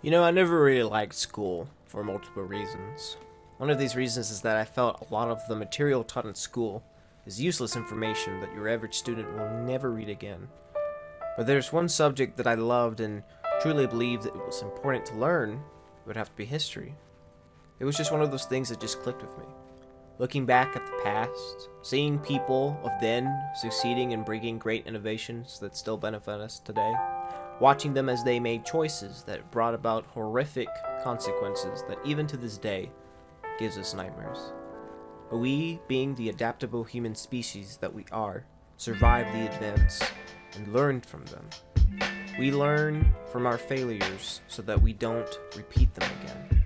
I never really liked school for multiple reasons. One of these reasons is that I felt a lot of the material taught in school is useless information that your average student will never read again. But there's one subject that I loved and truly believed that it was important to learn. It would have to be history. It was just one of those things that just clicked with me. Looking back at the past, seeing people of then succeeding and bringing great innovations that still benefit us today, watching them as they made choices that brought about horrific consequences that even to this day gives us nightmares. But we, being the adaptable human species that we are, survived the events and learned from them. We learn from our failures so that we don't repeat them again.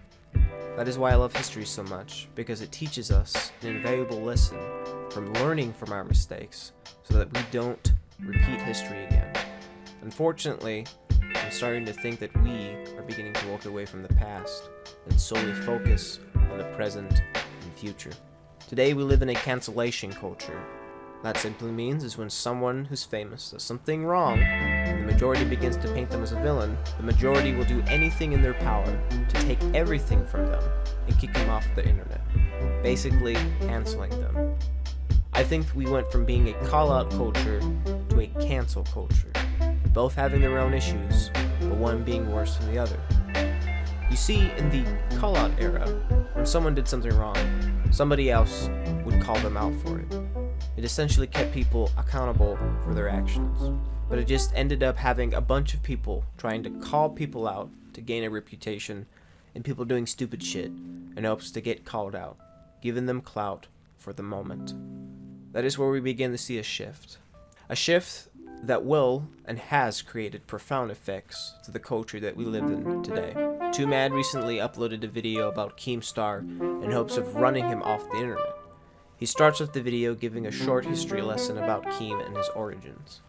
That is why I love history so much, because it teaches us an invaluable lesson from learning from our mistakes so that we don't repeat history again. Unfortunately, I'm starting to think that we are beginning to walk away from the past and solely focus on the present and future. Today we live in a cancellation culture. That simply means is when someone who's famous does something wrong, and the majority begins to paint them as a villain, the majority will do anything in their power to take everything from them and kick them off the internet, basically canceling them. I think we went from being a call-out culture to a cancel culture, both having their own issues, but one being worse than the other. You see, in the call-out era, when someone did something wrong, somebody else would call them out for it. It essentially kept people accountable for their actions. But it just ended up having a bunch of people trying to call people out to gain a reputation, and people doing stupid shit in hopes to get called out, giving them clout for the moment. That is where we begin to see a shift. A shift that will and has created profound effects to the culture that we live in today. Twomad recently uploaded a video about Keemstar in hopes of running him off the internet. He starts with the video giving a short history lesson about Keem and his origins.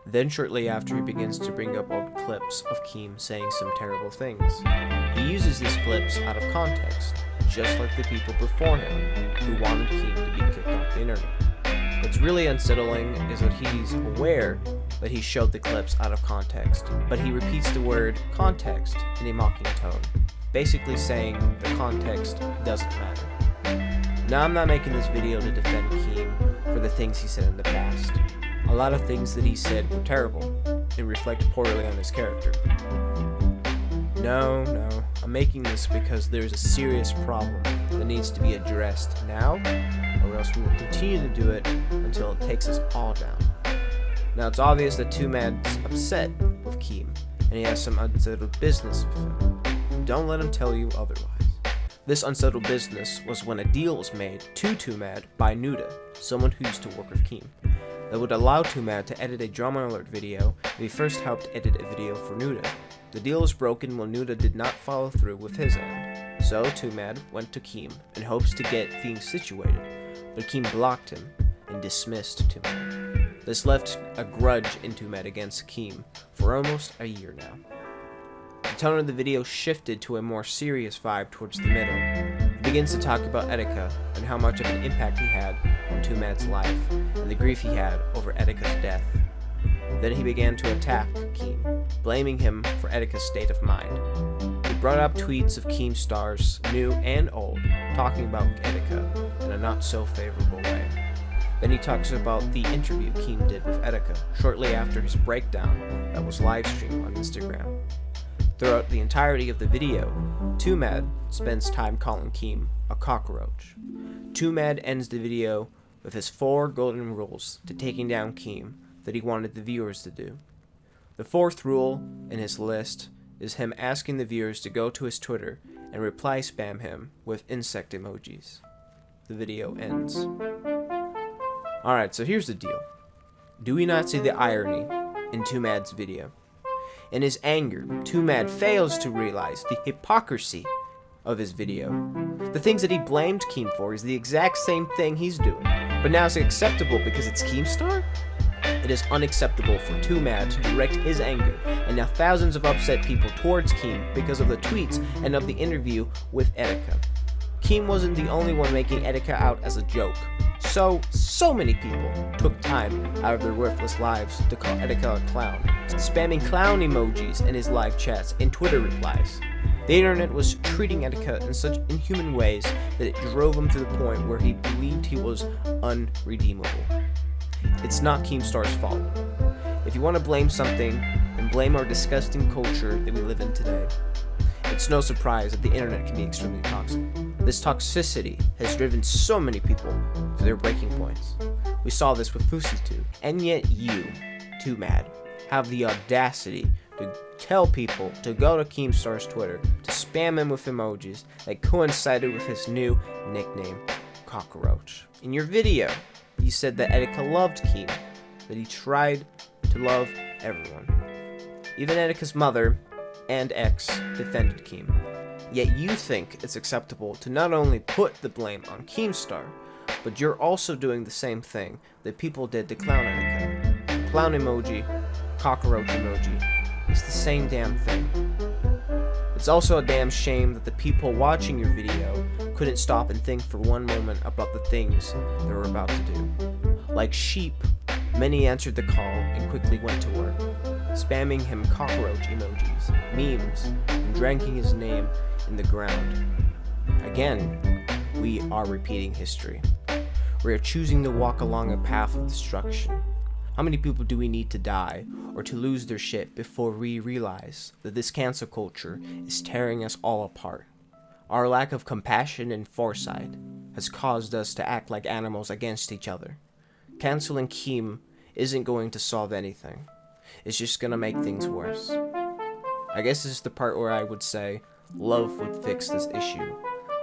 Then shortly after, he begins to bring up old clips of Keem saying some terrible things. He uses these clips out of context, just like the people before him who wanted Keem to be kicked off the internet. What's really unsettling is that he's aware that he showed the clips out of context, but he repeats the word context in a mocking tone, basically saying the context doesn't matter. Now, I'm not making this video to defend Keem for the things he said in the past. A lot of things that he said were terrible and reflect poorly on his character. No, I'm making this because there's a serious problem that needs to be addressed now, or else we will continue to do it until it takes us all down. Now, it's obvious that Twomad's upset with Keem, and he has some unsettled business with him. Don't let him tell you otherwise. This unsettled business was when a deal was made to Twomad by Nuda, someone who used to work with Keem, that would allow Twomad to edit a drama alert video if he first helped edit a video for Nuda. The deal was broken when Nuda did not follow through with his end, so Twomad went to Keem in hopes to get things situated, but Keem blocked him and dismissed Twomad. This left a grudge in Twomad against Keem for almost a year now. The tone of the video shifted to a more serious vibe towards the middle. He begins to talk about Etika and how much of an impact he had on Twomad's life and the grief he had over Etika's death. Then he began to attack Keem, blaming him for Etika's state of mind. He brought up tweets of Keemstars, new and old, talking about Etika in a not so favorable way. Then he talks about the interview Keem did with Etika shortly after his breakdown that was live streamed on Instagram. Throughout the entirety of the video, Twomad spends time calling Keem a cockroach. Twomad ends the video with his 4 golden rules to taking down Keem that he wanted the viewers to do. The 4th rule in his list is him asking the viewers to go to his Twitter and reply spam him with insect emojis. The video ends. Alright, so here's the deal. Do we not see the irony in Twomad's video? In his anger, Twomad fails to realize the hypocrisy of his video. The things that he blamed Keem for is the exact same thing he's doing, but now it's acceptable because it's Keemstar? It is unacceptable for Twomad to direct his anger, and now thousands of upset people towards Keem because of the tweets and of the interview with Etika. Keem wasn't the only one making Etika out as a joke. So many people took time out of their worthless lives to call Etika a clown, spamming clown emojis in his live chats and Twitter replies. The internet was treating Etika in such inhuman ways that it drove him to the point where he believed he was unredeemable. It's not Keemstar's fault. If you want to blame something, then blame our disgusting culture that we live in today. It's no surprise that the internet can be extremely toxic. This toxicity has driven so many people to their breaking points. We saw this with Fusitu, and yet you, Twomad, have the audacity to tell people to go to Keemstar's Twitter to spam him with emojis that coincided with his new nickname, Cockroach. In your video, you said that Etika loved Keem, that he tried to love everyone. Even Etika's mother and ex defended Keem. Yet you think it's acceptable to not only put the blame on Keemstar, but you're also doing the same thing that people did to Clown Etika. Clown emoji, cockroach emoji, it's the same damn thing. It's also a damn shame that the people watching your video couldn't stop and think for one moment about the things they were about to do. Like sheep, many answered the call and quickly went to work, spamming him cockroach emojis, memes, and dragging his name in the ground. Again, we are repeating history. We are choosing to walk along a path of destruction. How many people do we need to die or to lose their shit before we realize that this cancel culture is tearing us all apart? Our lack of compassion and foresight has caused us to act like animals against each other. Canceling Keem isn't going to solve anything. It's just gonna make things worse. I guess this is the part where I would say love would fix this issue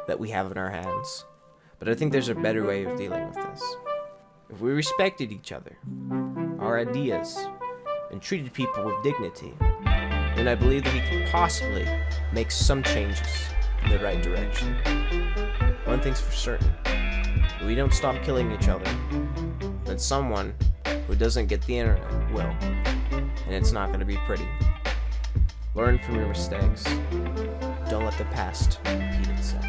that we have in our hands. But I think there's a better way of dealing with this. If we respected each other, our ideas, and treated people with dignity, then I believe that we could possibly make some changes in the right direction. One thing's for certain, if we don't stop killing each other, then someone who doesn't get the internet will, and it's not going to be pretty. Learn from your mistakes. Don't let the past repeat itself.